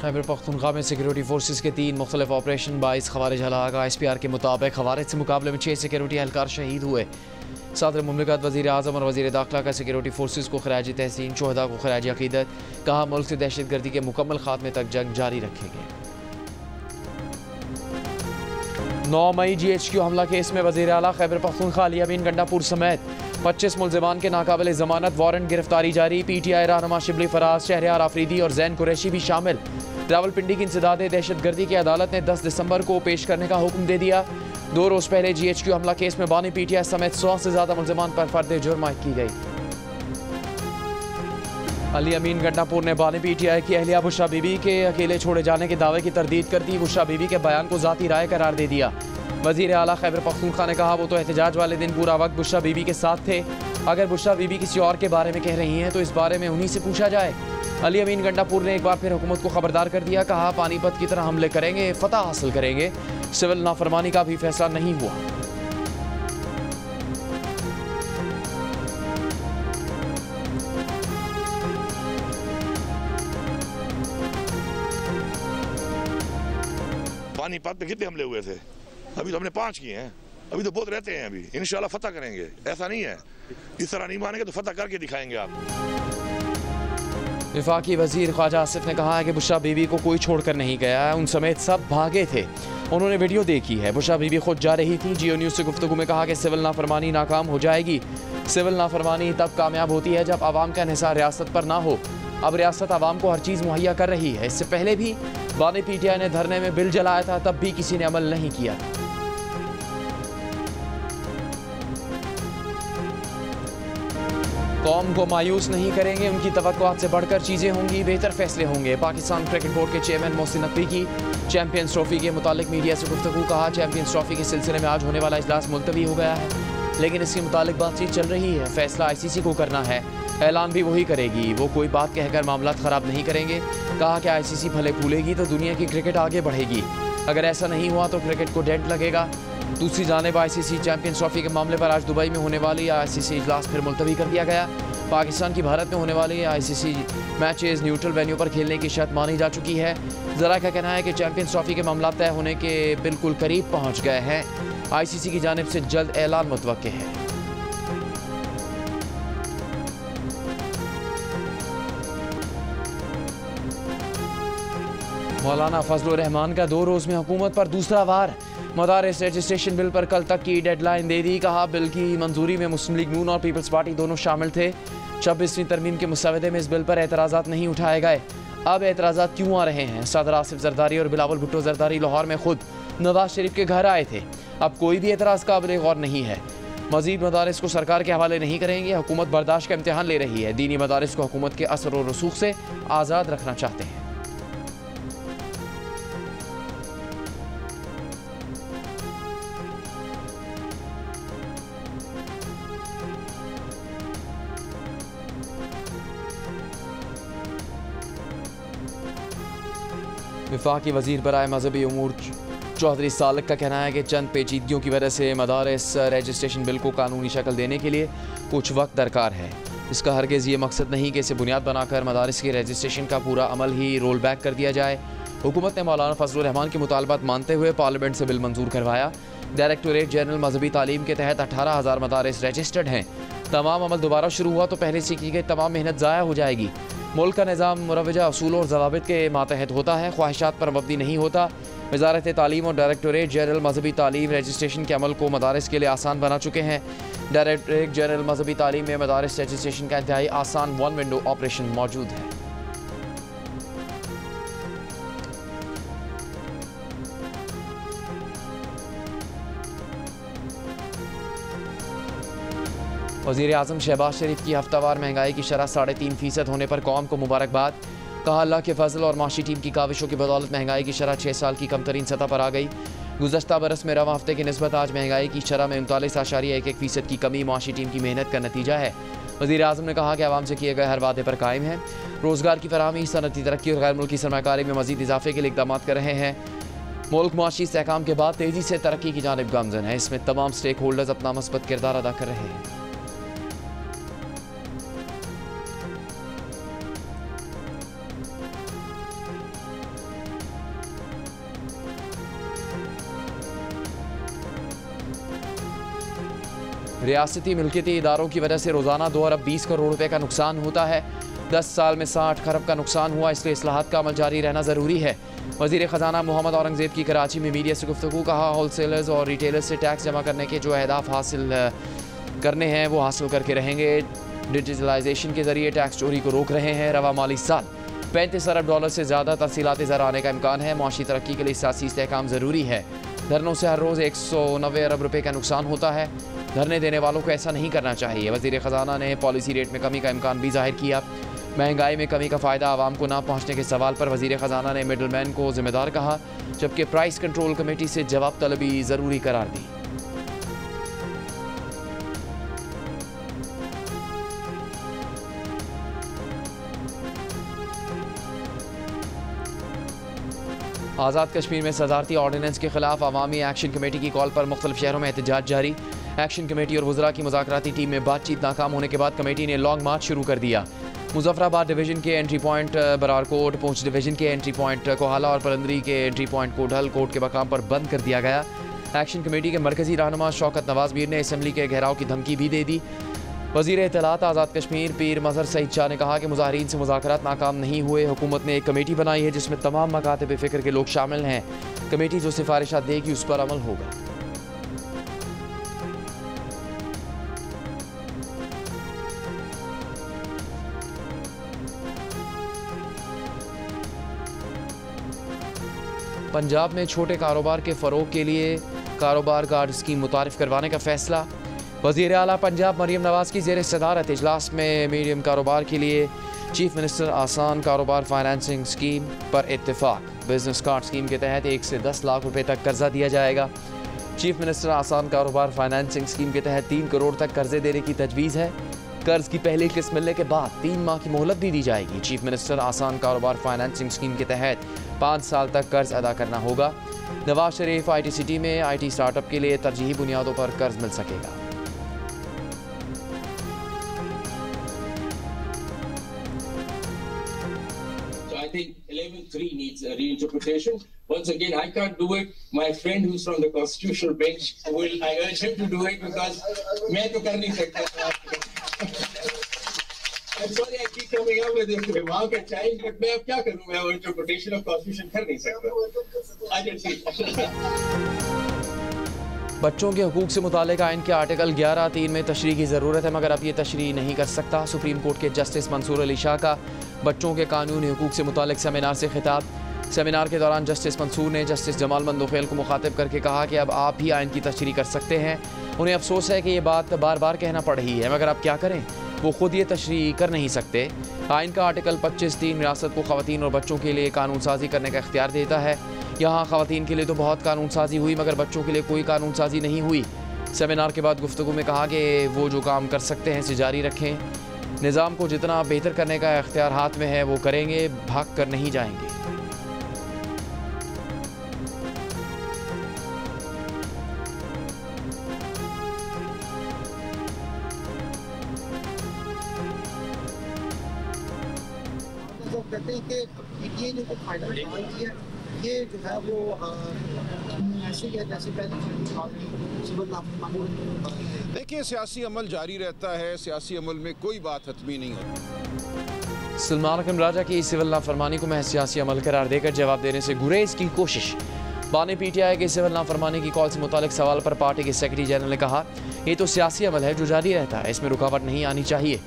खैबर पख्तूनख्वा में security forces के 3 मुख्तलिफ ऑपरेशन 22 खवारिज हलाक। ISPR के मुताबिक खवारिज से मुकाबले में 6 सिक्योरिटी एहलकार शहीद हुए। सदर मुमलिकत वज़ीर आज़म और वज़ीर दाखिला का सिक्योरिटी फोर्सेस को खराज तहसीन, शोहदा को खराज अक़ीदत। कहा मुल्क से दहशतगर्दी के मुकम्मल खात्मे तक जंग जारी रखेंगे। 9 मई GHQ हमला केस में वज़ीर आला खैबर पख्तूनख्वा अली अमीन गंडापुर समेत 25 मुल्ज़िमान के नाकाबिल ज़मानत वारंट गिरफ्तारी जारी। PTI रहनुमा शिबली फराज, शहरयार आफरीदी और जैन कुरैशी भी शामिल। रावलपिंडी की इंसदाद दहशतगर्दी की अदालत ने 10 दिसंबर को पेश करने का हुक्म दे दिया। 2 रोज पहले GHQ हमला केस में बानी PTI समेत 100 से ज्यादा मुल्ज़िमान पर फर्द जुर्म आयद की गई। अली अमीन गंडापुर ने बानी PTI की अहलिया बुशरा बीबी के अकेले छोड़े जाने के दावे की तरदीद कर दी। बुशरा बीबी के बयान को ज़ाती राय करार दे दिया। वज़ीर आला खैबर पख्तूनख्वा ने कहा वो तो एहतजाज वाले दिन पूरा वक्त बुशरा बीबी के साथ थे। अगर बुशरा बीबी किसी और के बारे में कह रही हैं तो इस बारे में उन्हीं से पूछा जाए। अली अमीन गंडापुर ने एक बार फिर हुकूमत को खबरदार कर दिया। कहा पानीपत की तरह हमले करेंगे, फतह हासिल करेंगे। सिविल नाफरमानी का भी फैसला नहीं हुआ। पानीपत में कितने हमले हुए थे? अभी तो हमने 5 किए हैं। अभी तो बहुत रहते हैं। अभी इंशाल्लाह फतह करेंगे। ऐसा नहीं है, इस तरह नहीं मानेंगे तो फतह करके दिखाएंगे आपको। वफाकी वजीर ख्वाजा आसिफ ने कहा है कि बुशरा बीबी को कोई छोड़कर नहीं गया है, उन समेत सब भागे थे। उन्होंने वीडियो देखी है। बुशरा बीबी खुद जा रही थी। जियो न्यूज़ से गुफ्तगू में कहा कि सिविल नाफरमानी नाकाम हो जाएगी। सिविल नाफरमानी तब कामयाब होती है जब आवाम का इन्हिसार रियासत पर ना हो। अब रियासत आवाम को हर चीज़ मुहैया कर रही है। इससे पहले भी बानी PTI ने धरने में बिल जलाया था, तब भी किसी ने अमल नहीं किया। कौम को मायूस नहीं करेंगे, उनकी तवक्कुआत से बढ़कर चीज़ें होंगी, बेहतर फैसले होंगे। पाकिस्तान क्रिकेट बोर्ड के चेयरमैन मोहसिन नकवी की चैंपियंस ट्रॉफी के मुतालिक मीडिया से गुफ्तगू। कहा चैंपियंस ट्रॉफी के सिलसिले में आज होने वाला इजलास मुलतवी हो गया है, लेकिन इसके मुतालिक बातचीत चल रही है। फैसला ICC को करना है, ऐलान भी वही करेगी। वो कोई बात कहकर मामला ख़राब नहीं करेंगे। कहा कि ICC फले फूलेगी तो दुनिया की क्रिकेट आगे बढ़ेगी। अगर ऐसा नहीं हुआ तो क्रिकेट को डेंट लगेगा। दूसरी जानिब ICC चैंपियंस ट्रॉफी के मामले पर आज दुबई में होने वाली ICC इजलास फिर मुलतवी कर दिया गया। पाकिस्तान की भारत में होने वाली ICC मैचेस न्यूट्रल वेन्यू पर खेलने की शर्त मानी जा चुकी है। ज़रा का कहना है कि चैंपियंस ट्रॉफी के मामला तय होने के बिल्कुल करीब पहुंच गए हैं। ICC की जानिब से जल्द ऐलान मुतवक्के है। मौलाना फजलुर रहमान का 2 रोज़ में हुकूमत पर दूसरा वार। मदारिस रजिस्ट्रेशन बिल पर कल तक की डेडलाइन दे दी। कहा बिल की मंजूरी में मुस्लिम लीग नून और पीपल्स पार्टी दोनों शामिल थे। 26वीं तरमीम के मुसवदे में इस बिल पर एतराज़ात नहीं उठाए गए। अब एतराज़ात क्यों आ रहे हैं? सदर आसिफ जरदारी और बिलावल भुट्टो जरदारी लाहौर में खुद नवाज शरीफ के घर आए थे। अब कोई भी एतराज़ काबिल गौर नहीं है। मजीद मदारिस को सरकार के हवाले नहीं करेंगे। हुकूमत बर्दाश्त का इम्तहान ले रही है। दीनी मदारिस को हुकूमत के असर और रसूख से आज़ाद रखना चाहते हैं। वफाकी वज़ीर बराए मजहबी उमूर चौधरी सालक का कहना है कि चंद पेचीदगियों की वजह से मदारिस रजिस्ट्रेशन बिल को कानूनी शक्ल देने के लिए कुछ वक्त दरकार है। इसका हरगिज़ ये मकसद नहीं कि इसे बुनियाद बनाकर मदारिस के रजिस्ट्रेशन का पूरा अमल ही रोल बैक कर दिया जाए। हुकूमत ने मौलाना फजलुर रहमान के मुतालबात मानते हुए पार्लियामेंट से बिल मंजूर करवाया। डायरेक्टोरेट जनरल मजहबी तालीम के तहत 18,000 मदारिस रजिस्टर्ड हैं। तमाम अमल दोबारा शुरू हुआ तो पहले से की गई तमाम मेहनत ज़ाया हो जाएगी। मुल्क का निज़ाम मुरवजा असूल और ज़वाबित के मातहत होता है, ख्वाहिशात पर मबनी नहीं होता। वज़ारत तालीम और डायरेक्टोरेट जनरल मजहबी तालीम रजिस्ट्रेशन के अमल को मदारिस के लिए आसान बना चुके हैं। डायरेक्टोरेट जनरल मजहबी तालीम में मदारिस रजिस्ट्रेशन का इंतहाई आसान 1 विंडो ऑपरेशन मौजूद है। वज़ीर आज़म शहबाज शरीफ की हफ्तावार महंगाई की शरह 3.5% होने पर कौम को मुबारकबाद। कहा अल्लाह के फजल और माशी टीम की काविशों की बदौलत महंगाई की शरह 6 साल की कम तरीन सतह पर आ गई। गुज़श्ता बरस में रवा हफ्ते की निस्बत आज महंगाई की शरह में 39.11% की कमी माशी टीम की मेहनत का नतीजा है। वज़ीर आज़म ने कहा कि आवाम से किए गए हर वादे पर कायम है। रोज़गार की फराहमी, सनती तरक्की और गैर मुल्की सरमाकारी में मज़ीद इजाफे के लिए इक़दाम कर रहे हैं। मुल्क माशी इस्तेहकाम के बाद तेज़ी से तरक्की की जानिब गामज़न है। इसमें तमाम स्टेक होल्डर्स अपना मस्बत किरदार अदा कर रहे हैं। रियासती मिल्कियती इदारों की वजह से रोज़ाना 2 अरब 20 करोड़ रुपए का नुकसान होता है। 10 साल में 60 खरब का नुकसान हुआ, इसलिए इस्लाहात का अमल जारी रहना ज़रूरी है। वज़ीर ख़जाना मोहम्मद औरंगज़ेब की कराची में मीडिया से गुफ्तगू। कहा, होलसेलर्स और रिटेलर्स से टैक्स जमा करने के जो अहदाफ हासिल करने हैं वो हासिल करके रहेंगे। डिजिटलाइजेशन के ज़रिए टैक्स चोरी को रोक रहे हैं। रवा माली साल 35 अरब डॉलर से ज़्यादा तफसीलात ज़रा आने का इम्कान है। मुआशी तरक्की के लिए सियासी इस्तेहकाम ज़रूरी है। धरनों से हर रोज़ 190 अरब रुपये का नुकसान होता है। धरने देने वालों को ऐसा नहीं करना चाहिए। वज़ीर ख़जाना ने पॉलिसी रेट में कमी का इम्कान भी जाहिर किया। महंगाई में कमी का फ़ायदा आवाम को ना पहुँचने के सवाल पर वज़ीर ख़जाना ने मिडलमैन को ज़िम्मेदार कहा, जबकि प्राइस कंट्रोल कमेटी से जवाब तलबी ज़रूरी करार दी। आज़ाद कश्मीर में सदारती ऑर्डिनेंस के खिलाफ अवामी एक्शन कमेटी की कॉल पर मुख्तलिफ शहरों में एहतजाज जारी। एक्शन कमेटी और वज़रा की मुज़ाकराती टीम में बातचीत नाकाम होने के बाद कमेटी ने लॉन्ग मार्च शुरू कर दिया। मुजफ्फराबाद डिवीज़न के एंट्री पॉइंट बरारकोट, पूंछ डिवीज़न के एंट्री पॉइंट कोहाला और पलंदरी के एंट्री पॉइंट कोडहल कोर्ट के मकाम पर बंद कर दिया गया। एक्शन कमेटी के मरकज़ी रहनुमा शौकत नवाज़ मीर ने असम्बली के घेराव की धमकी भी दे दी। वज़ीर इत्तलात आज़ाद कश्मीर पीर मज़हर सईद शाह ने कहा कि मुज़ाहिरीन से मुज़ाकरात नाकाम नहीं हुए। हुकूमत ने एक कमेटी बनाई है जिसमें तमाम मकातब फ़िक्र के लोग शामिल हैं। कमेटी जो सिफारिशात देगी उस पर अमल होगा। पंजाब में छोटे कारोबार के फ़रोग के लिए कारोबार कार्ड स्कीम मुतारिफ करवाने का फ़ैसला। वज़ीर आला पंजाब मरीम नवाज़ की ज़ेर सदारत इजलास में मीडियम कारोबार के लिए चीफ मिनिस्टर आसान कारोबार फाइनेंसिंग स्कीम पर इत्तेफाक। बिजनेस कार्ड स्कीम के तहत 1 से 10 लाख रुपए तक कर्जा दिया जाएगा। चीफ मिनिस्टर आसान कारोबार फाइनेंसिंग स्कीम के तहत 3 करोड़ तक कर्जे देने की तजवीज़ है। कर्ज की पहली किस्त मिलने के बाद 3 माह की मोहलत भी दी जाएगी। चीफ मिनिस्टर आसान कारोबार फाइनेंसिंग स्कीम के तहत 5 साल तक कर्ज अदा करना होगा। नवाज शरीफ IT सिटी में IT स्टार्टअप के लिए तरजीही बुनियादों पर कर्ज मिल सकेगा। I think 11.3 needs a reinterpretation. Once again, I can't do it. My friend who's from the constitutional bench will, I urge him to do it because मैं तो कर नहीं सकता। I'm sorry I keep coming up with this remark at times, but मैं अब क्या करूँ? मैं वो interpretation of constitution कर नहीं सकता। I can see. बच्चों के हकूक़ से मुतालिक आइन के आर्टिकल 11(3) में तशरीह की ज़रूरत है, मगर अब ये तशरीह नहीं कर सकता। सुप्रीम कोर्ट के जस्टिस मंसूर अली शाह का बच्चों के कानूनी हकूक़ से मुतालिक सेमिनार से खिताब। सेमिनार के दौरान जस्टिस मंसूर ने जस्टिस जमाल मंदोखेल को मुखातिब करके कहा कि अब आप ही आइन की तशरीह कर सकते हैं। उन्हें अफसोस है कि ये बात बार बार कहना पड़ रही है, मगर अब क्या करें, वो खुद ये तशरीह कर नहीं सकते। आइन का आर्टिकल 25(3) रियासत को ख़वातीन और बच्चों के लिए कानून साजी करने का इख्तियार देता है। यहाँ ख़वातीन के लिए तो बहुत कानून साजी हुई, मगर बच्चों के लिए कोई कानून साजी नहीं हुई। सेमिनार के बाद गुफ्तगू में कहा कि वो जो काम कर सकते हैं इसे जारी रखें। निज़ाम को जितना बेहतर करने का इख्तियार हाथ में है वो करेंगे, भाग कर नहीं जाएंगे। कहते हैं कि ये जो फायदा है ये जो है वो ऐसे ही है जैसे पहले। देखिए, सियासी अमल जारी रहता है, सियासी अमल में कोई बात हतमी नहीं होती। सलमान अकरम राजा की सिविल नाफरमानी को महज सियासी अमल करार देकर जवाब देने से गुरेज की कोशिश। बानी PTI के सिविल नाफरमानी की कॉल से मुतालिक सवाल पर पार्टी के सेक्रेटरी जनरल ने कहा, ये तो सियासी अमल है जो जारी रहता है, इसमें रुकावट नहीं आनी चाहिए।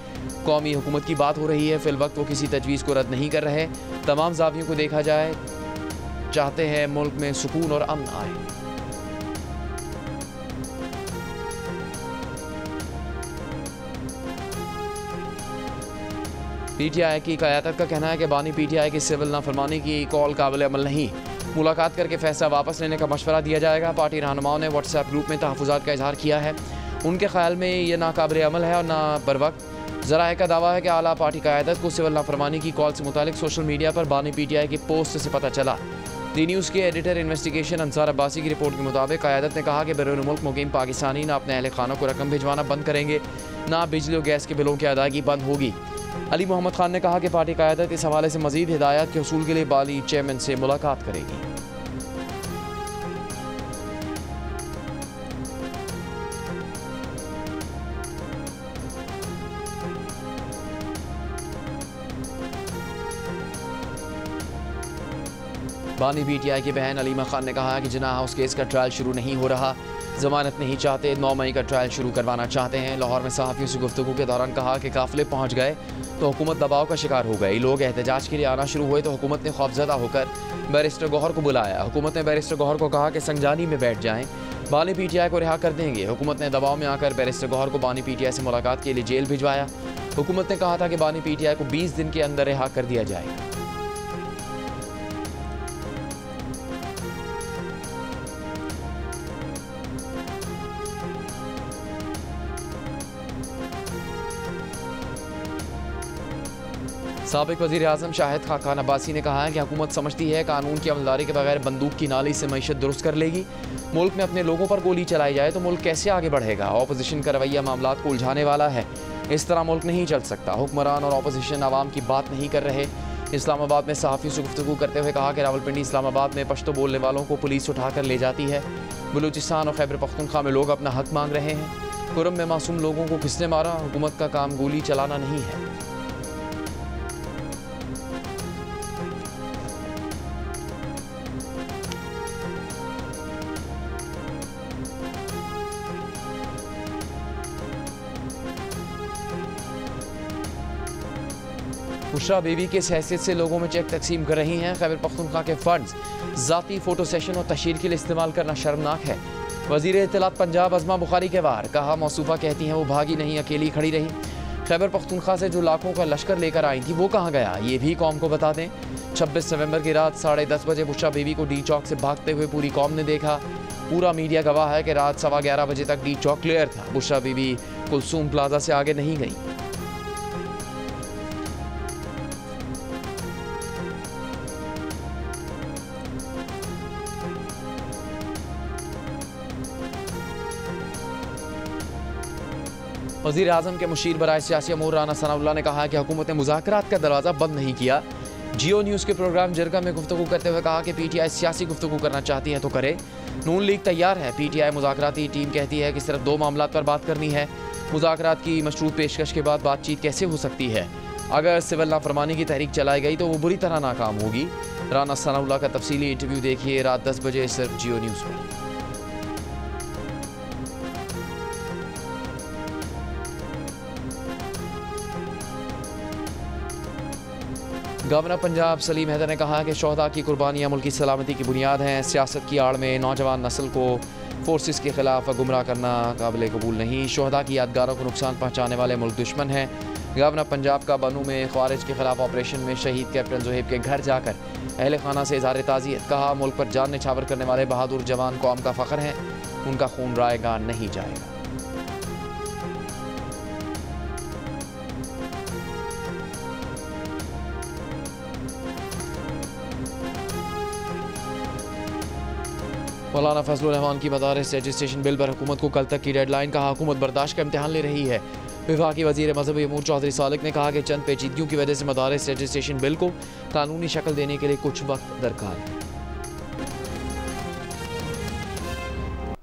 कौमी हुकूमत की बात हो रही है, फिल वक्त वो किसी तजवीज़ को रद्द नहीं कर रहे। तमाम ज़ावियों को देखा जाए, चाहते हैं मुल्क में सुकून और अमन आए। PTI की क़यादत का कहना है कि बानी PTI की सिविल नाफरमानी की कॉल काबिल अमल नहीं। मुलाकात करके फैसला वापस लेने का मशवरा दिया जाएगा। पार्टी रहनुमाओं ने व्हाट्सएप ग्रुप में तहफ़्फ़ुज़ात का इजहार किया है। उनके ख्याल में यह नाकाबिल अमल है और ना बर वक्त। ज़राए का दावा है कि आला पार्टी क़यादत को सिविल नाफरमानी की कॉल से मुतालिक सोशल मीडिया पर बानी PTI की पोस्ट से पता चला। दी न्यूज़ के एडिटर इन्वेस्टिगेशन अंसार अब्बासी की रिपोर्ट के मुताबिक क़यादत ने कहा कि बैरून मुल्क मुकीम पाकिस्तानी ना अपने अहल खानों को रकम भिजवाना बंद करेंगे, ना बिजली और गैस के बिलों की अदायगी बंद होगी। अली मोहम्मद खान ने कहा कि पार्टी क़यादत इस हवाले से मज़ीद हिदायत के हसूल के लिए बाली चेयरमैन से मुलाकात करेगी। बानी PTI की बहन अलीमा खान ने कहा कि जिन्ना हाउस केस का ट्रायल शुरू नहीं हो रहा, जमानत नहीं चाहते, 9 मई का ट्रायल शुरू करवाना चाहते हैं। लाहौर में सहाफ़ियों से गुफ्तगू के दौरान कहा कि काफिले पहुँच गए तो हुकूमत दबाव का शिकार हो गई, लोग एहतजाज के लिए आना शुरू हुए तो हुकूमत ने खौफजदा होकर बैरिस्टर गौहर को बुलाया। हुकूमत ने बैरिस्टर गौहर को कहा कि संजानी में बैठ जाएं, बानी PTI को रिहा कर देंगे। हुकूमत ने दबाव में आकर बैरिस्टर गौहर को बानी PTI से मुलाकात के लिए जेल भिजवाया। हुकूमत ने कहा था कि बानी PTI को 20 दिन के अंदर रिहा कर दिया जाएगा। साबिक वज़ीर आज़म शाहिद खान अब्बासी ने कहा है कि हुकूमत समझती है कानून की अमलदारी के बगैर बंदूक की नाली से मईशत दुरुस्त कर लेगी। मुल्क में अपने लोगों पर गोली चलाई जाए तो मुल्क कैसे आगे बढ़ेगा। अपोजिशन का रवैया मामलात को उलझाने वाला है, इस तरह मुल्क नहीं चल सकता। हुक्मरान और अपोजिशन आवाम की बात नहीं कर रहे। इस्लामाबाद में सहाफ़ियों से गुफ्तगू करते हुए कहा कि रावलपिंडी इस्लामाबाद में पश्तो बोलने वालों को पुलिस उठाकर ले जाती है। बलूचिस्तान और खैबर पख्तूनख्वा में लोग अपना हक मांग रहे हैं। कुरम में मासूम लोगों को किसने मारा? हुकूमत का काम गोली चलाना नहीं है। बुशरा बीवी की हैसियत से लोगों में चेक तकसीम कर रही हैं। खैबर पख्तूनख्वा के फंड्स ज़ाती फ़ोटो सेशन और तशहीर के लिए इस्तेमाल करना शर्मनाक है। वज़ीर इत्तलात पंजाब अज़मा बुखारी के वार कहा, मौसूफ़ा कहती हैं वो भागी नहीं, अकेली खड़ी रही। खैबर पख्तूनख्वा से जो लाखों का लश्कर लेकर आई थी वो कहाँ गया, ये भी कौम को बता दें। 26 नवंबर की रात 10:30 बजे बुशरा बीवी को डी चौक से भागते हुए पूरी कौम ने देखा। पूरा मीडिया गवाह है कि रात 11:15 बजे तक डी चौक क्लियर था। बुशरा बीवी कुलसूम प्लाजा से आगे नहीं गई। वज़ीर आज़म के मुशीर बराए सियासी अमूर राना सनाउल्लाह ने कहा कि हुकूमत ने मुज़ाकरात का दरवाज़ा बंद नहीं किया। जियो न्यूज़ के प्रोग्राम जरगा में गुफ्तगू करते हुए कहा कि PTI सियासी गुफ्तगू करना चाहती है तो करे, नून लीग तैयार है। PTI मुज़ाकराती टीम कहती है कि सिर्फ 2 मामलात पर बात करनी है। मुज़ाकरात की मशरूत पेशकश के बाद बातचीत कैसे हो सकती है? अगर सिविल नाफरमानी की तहरीक चलाई गई तो वो बुरी तरह नाकाम होगी। राना सनाउल्लाह का तफसीली इंटरव्यू देखिए रात 10 बजे सिर्फ जियो न्यूज़ पर। गवर्नर पंजाब सलीम हैदर ने कहा कि शोहदा की कुर्बानियाँ मुल्क की सलामती की बुनियाद हैं। सियासत की आड़ में नौजवान नस्ल को फोर्सेस के खिलाफ गुमराह करना काबिल कबूल नहीं। शोहदा की यादगारों को नुकसान पहुँचाने वाले मुल्क दुश्मन हैं। गवर्नर पंजाब का बनू में ख्वारिज के खिलाफ ऑपरेशन में शहीद कैप्टन ज़ुहैब के घर जाकर अहल खाना से इज़हार ताज़ियत। कहा, मुल्क पर जान निछावर करने वाले बहादुर जवान कौम का फ़ख्र हैं, उनका खून रायगा नहीं जाएगा। मौलाना फजलुर रहमान की मदारिस रजिस्ट्रेशन बिल पर हुकूमत को कल तक की डेडलाइन। कहा, हुकूमत बर्दाश्त का इम्तिहान ले रही है। विभागी वज़ीर मज़हबी अमूर चौधरी सालिक ने कहा कि चंद पेचीदगियों की वजह से मदारिस रजिस्ट्रेशन बिल को कानूनी शक्ल देने के लिए कुछ वक्त दरकार है।